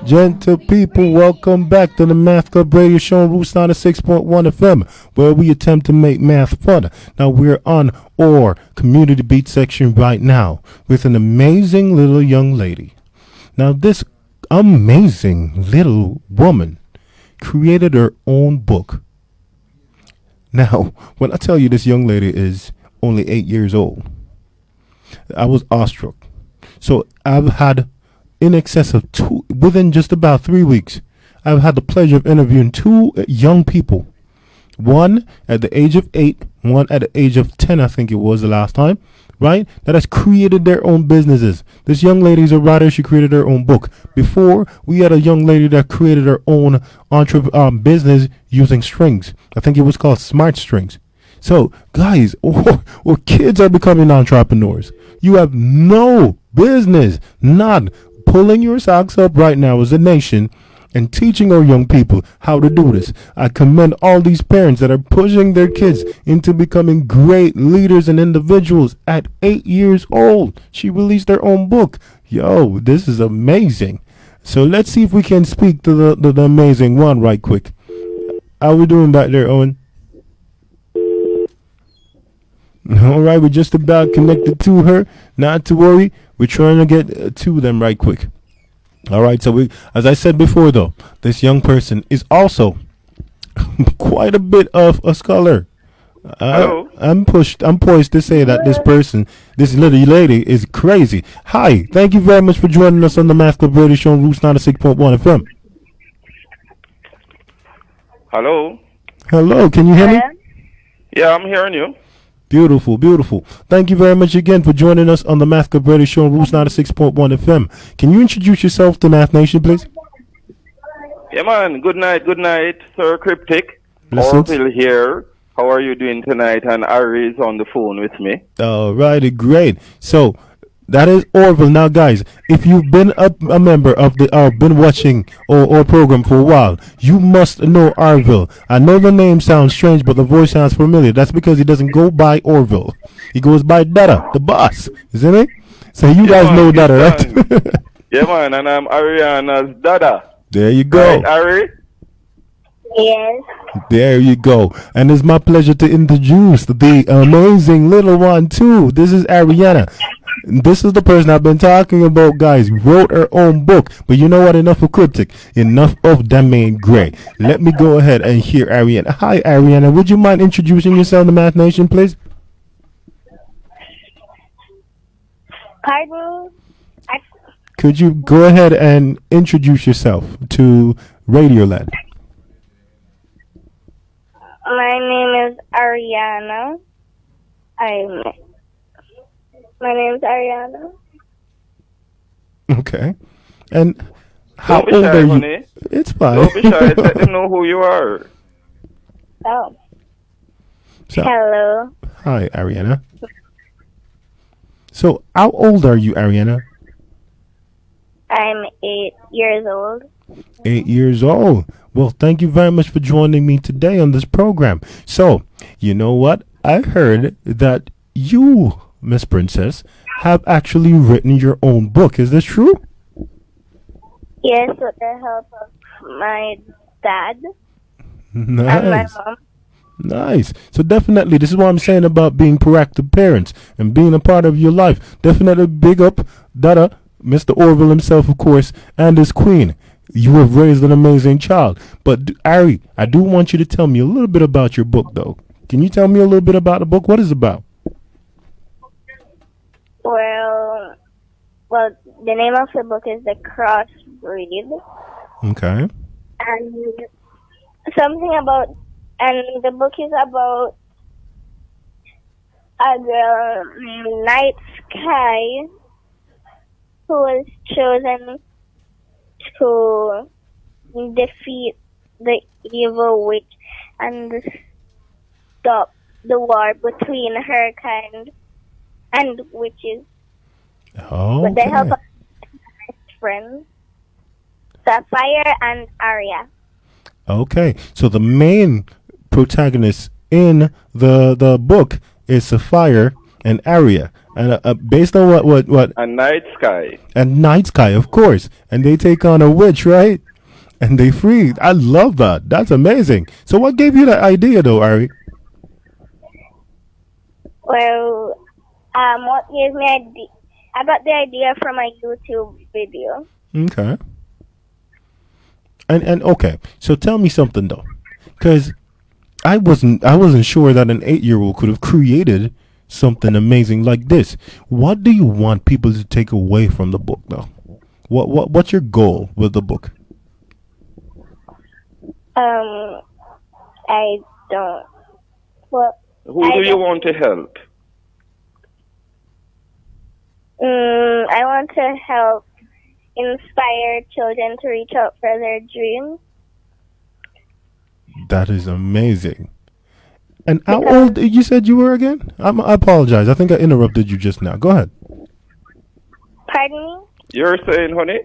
Gentle people, welcome back to the Math Club Radio Show on Roots 96.1 FM, where we attempt to make math fun. Now we're on our community beat section right now with an amazing little young lady. Now this amazing little woman created her own book. Now, when I tell you this young lady is only 8 years old, I was awestruck. So I've had in excess of within just about 3 weeks, I've had the pleasure of interviewing two young people. One at the age of 8, one at the age of 10, I think it was the last time, right? That has created their own businesses. This young lady is a writer. She created her own book. Before, we had a young lady that created her own business using strings. I think it was called Smart Strings. So, guys, or kids are becoming entrepreneurs. You have no business not pulling your socks up right now as a nation and teaching our young people how to do this. I commend all these parents that are pushing their kids into becoming great leaders and individuals at 8 years old. She released her own book. Yo, this is amazing. So let's see if we can speak to the amazing one right quick. How we doing back there, Owen? All right, we're just about connected to her. Not to worry. We're trying to get to them right quick. All right, so as I said before, though, this young person is also quite a bit of a scholar. I'm poised to say that this little lady, is crazy. Hi, thank you very much for joining us on the Math Club Radio Show on Roots 96.1 FM. Hello. Hello, can you hear me? Yeah, I'm hearing you. Beautiful, beautiful. Thank you very much again for joining us on the Math Club Radio Show on Roots 96.1 FM. Can you introduce yourself to Math Nation, please? Yeah, man. Good night, Sir Cryptic. Orville here. How are you doing tonight? And Ari is on the phone with me. All righty, great. So, that is Orville. Now, guys, if you've been a member of been watching our program for a while, you must know Orville. I know the name sounds strange, but the voice sounds familiar. That's because he doesn't go by Orville. He goes by Dada, the boss, isn't it? So you guys know Dada, right? Yeah, man, and I'm Ariana's Dada. There you go. Right, Ari? Yes. There you go. And it's my pleasure to introduce the amazing little one, too. This is Ariana. This is the person I've been talking about, guys. Wrote her own book. But you know what? Enough of cryptic. Enough of Damaine Gray. Let me go ahead and hear Ariana. Hi, Ariana. Would you mind introducing yourself to Math Nation, please? Pardon? Could you go ahead and introduce yourself to Radioland? My name is Ariana. My name is Ariana. Okay. And how Don't be old shy, are you? Honey. It's fine. Don't be shy. Let them know who you are. Oh. So, Hello. hi, Ariana. So, how old are you, Ariana? I'm 8 years old. 8 years old. Well, thank you very much for joining me today on this program. So, you know what? I heard that you, Miss Princess, have actually written your own book. Is this true? Yes, with the help of my dad and my Nice. mom. Nice. So definitely, this is what I'm saying about being proactive parents and being a part of your life. Definitely big up Dada, Mr. Orville himself, of course, and his queen. You have raised an amazing child. But Ari, I do want you to tell me a little bit about your book, though. Can you tell me a little bit about the book? What is it about? Well, the name of the book is The Crossbreed. Okay. And the book is about a girl named Night Sky who was chosen to defeat the evil witch and stop the war between her kind and witches. Oh. With the help of my friends, Sapphire and Arya. Okay. So the main protagonist in the book is Sapphire and Arya. And based on what A night sky. and Night Sky, of course, and they take on a witch, right? And they free. I love that. That's amazing. So what gave you that idea, though, Ari? Well, what gave me idea? I got the idea from a YouTube video. Okay. And okay. So tell me something though, because I wasn't sure that an 8-year-old could have created something amazing like this. What do you want people to take away from the book, though? What's your goal with the book? I don't. Well, Who I do you don't- want to help? I want to help inspire children to reach out for their dreams. That is amazing. And how old you said you were again? I apologize. I think I interrupted you just now. Go ahead. Pardon me? You're saying, honey,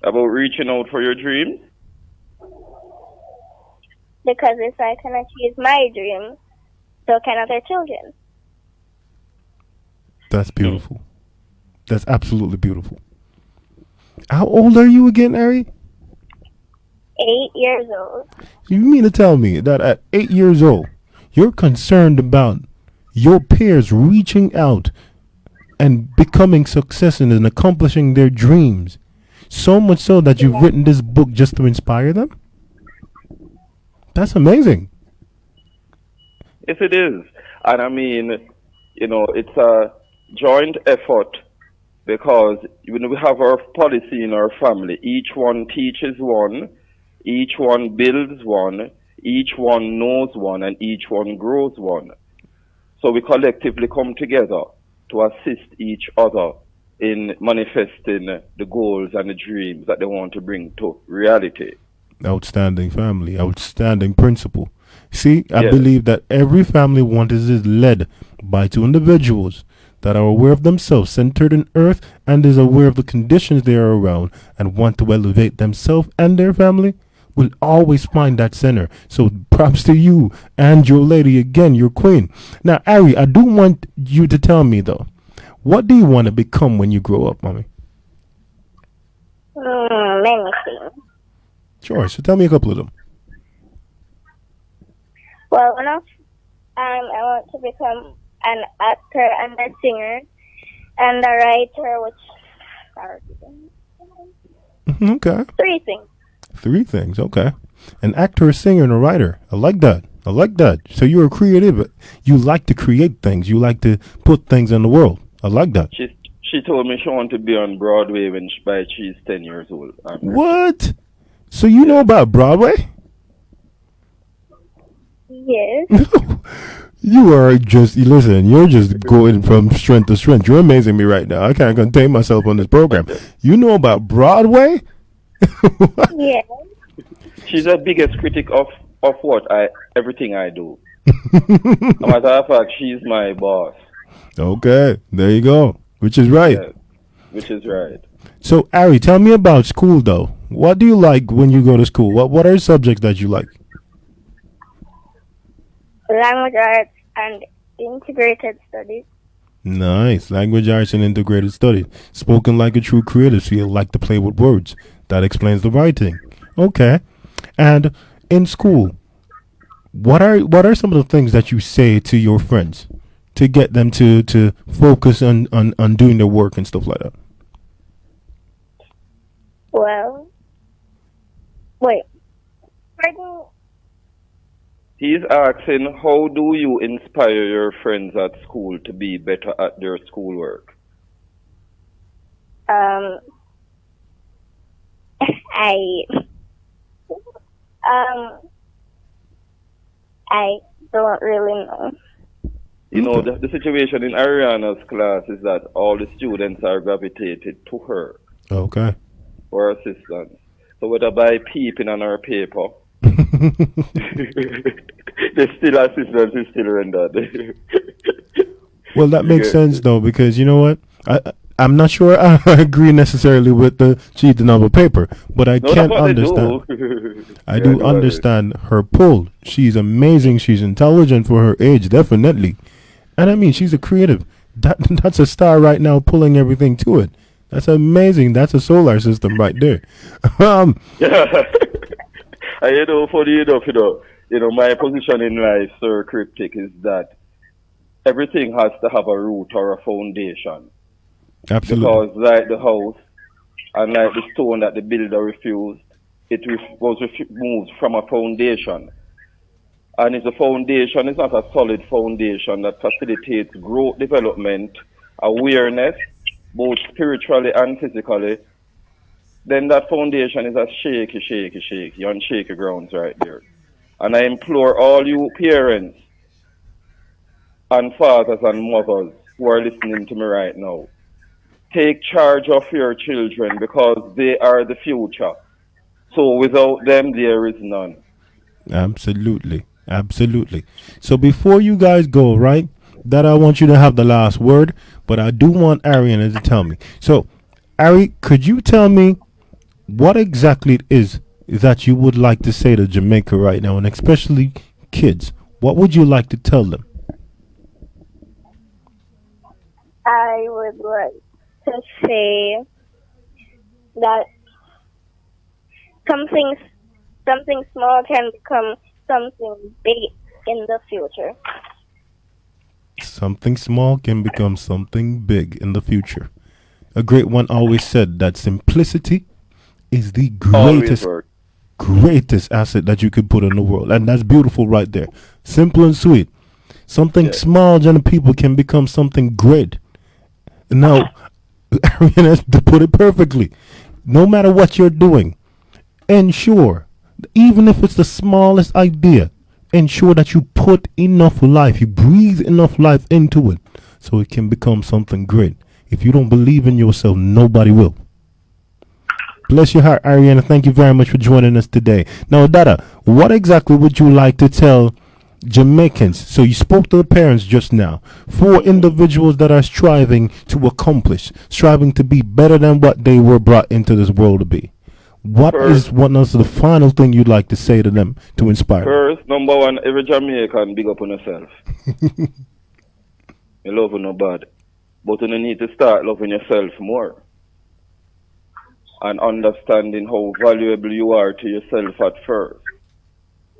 about reaching out for your dreams? Because if I can achieve my dreams, so can other children. That's beautiful. That's absolutely beautiful. How old are you again, Ari? 8 years old. You mean to tell me that at 8 years old, you're concerned about your peers reaching out and becoming successes and accomplishing their dreams, so much so that you've written this book just to inspire them? That's amazing. Yes, it is. And I mean, it's a joint effort because when we have our policy in our family, each one teaches one, each one builds one, each one knows one, and each one grows one. So we collectively come together to assist each other in manifesting the goals and the dreams that they want to bring to reality. Outstanding family, outstanding principle. See, I Yes. believe that every family want is led by two individuals that are aware of themselves, centered in earth, and is aware of the conditions they are around, and want to elevate themselves and their family, will always find that center. So props to you and your lady again, your queen. Now, Ari, I do want you to tell me though, what do you want to become when you grow up, mommy? Many things. Sure. So tell me a couple of them. Well, I want to become an actor and a singer and a writer, which are Okay. 3 things. 3 things. Okay. An actor, a singer, and a writer. I like that. I like that. So you're a creative. You like to create things. You like to put things in the world. I like that. She told me she wanted to be on Broadway by she's 10 years old. What? So you know about Broadway? Yes. You are just, listen, you're just going from strength to strength. You're amazing me right now. I can't contain myself on this program. You know about Broadway? Yes. She's the biggest critic of everything I do. As a matter of fact, she's my boss. Okay, there you go. Which is right. Yeah, which is right. So, Ari, tell me about school, though. What do you like when you go to school? What are subjects that you like? Language arts and integrated studies. Nice. Language arts and integrated studies. Spoken like a true creative, so you like to play with words. That explains the writing. Okay. And in school, what are some of the things that you say to your friends to get them to focus on doing their work and stuff like that? Well, wait. Pardon? He's asking, how do you inspire your friends at school to be better at their schoolwork? I don't really know. You know, the situation in Ariana's class is that all the students are gravitated to her Okay. for assistance. So whether by peeping on her paper, the still assistance is still rendered. Well, that makes sense though, because you know what? I'm not sure I agree necessarily with the cheating of a paper, but I No, can that's what they understand. do. I do understand her pull. She's amazing. She's intelligent for her age, definitely. And I mean, she's a creative. That's a star right now pulling everything to it. That's amazing. That's a solar system right there. um, Yeah. And funny enough, my position in life, Sir Cryptic, is that everything has to have a root or a foundation. Absolutely. Because like the house and like the stone that the builder refused, it was removed from a foundation. And if the foundation is not a solid foundation that facilitates growth, development, awareness, both spiritually and physically, then that foundation is a shaky on shaky grounds right there. And I implore all you parents and fathers and mothers who are listening to me right now, take charge of your children because they are the future. So without them, there is none. Absolutely. Absolutely. So before you guys go, right, that I want you to have the last word, but I do want Ariana to tell me. So, Ari, could you tell me what exactly it is that you would like to say to Jamaica right now, and especially kids? What would you like to tell them? I would like to say that something something small can become something big in the future. Something small can become something big in the future. A great one always said that simplicity is the Always work. greatest asset that you could put in the world. And that's beautiful right there. Simple and sweet. Something Yeah. small, gentle people, can become something great. Now, Ariana, to put it perfectly, no matter what you're doing, ensure, even if it's the smallest idea, ensure that you put enough life, you breathe enough life into it so it can become something great. If you don't believe in yourself, nobody will. Bless your heart, Ariana. Thank you very much for joining us today. Now, Dada, what exactly would you like to tell Jamaicans? So you spoke to the parents just now. For individuals that are striving to accomplish, striving to be better than what they were brought into this world to be. What First, is the final thing you'd like to say to them to inspire them? first, number one, every Jamaican big up on yourself. You love you no bad. But you need to start loving yourself more and understanding how valuable you are to yourself at first.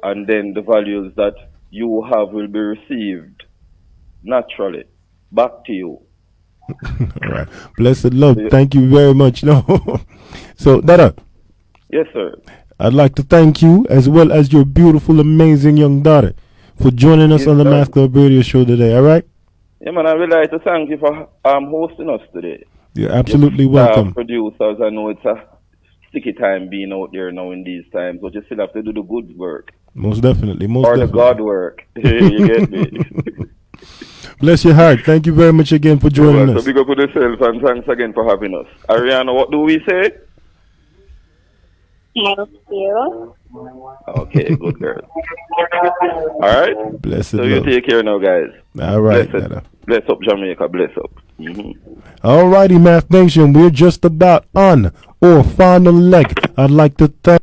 And then the values that you have will be received naturally back to you. All right. Blessed love. Yeah. Thank you very much. No. So, Dada, Yes, sir. I'd like to thank you as well as your beautiful, amazing young daughter for joining us Yes, on the sir. Math Club Radio Show today. All right? Yeah, man, I would like to thank you for hosting us today. You're absolutely Your welcome. producers, I know it's a sticky time being out there now in these times, but you still have to do the good work Most definitely. Most or the definitely. God work. You get me? Bless your heart. Thank you very much again for joining So us. big up on yourself and thanks again for having us. Ariana, what do we say? Thank you. Okay, good girl. All right. Blessed So you love. take care now, guys. All right, Bless Dada. it. Bless up Jamaica. Bless up. All righty, Math Nation. We're just about on our final leg. I'd like to thank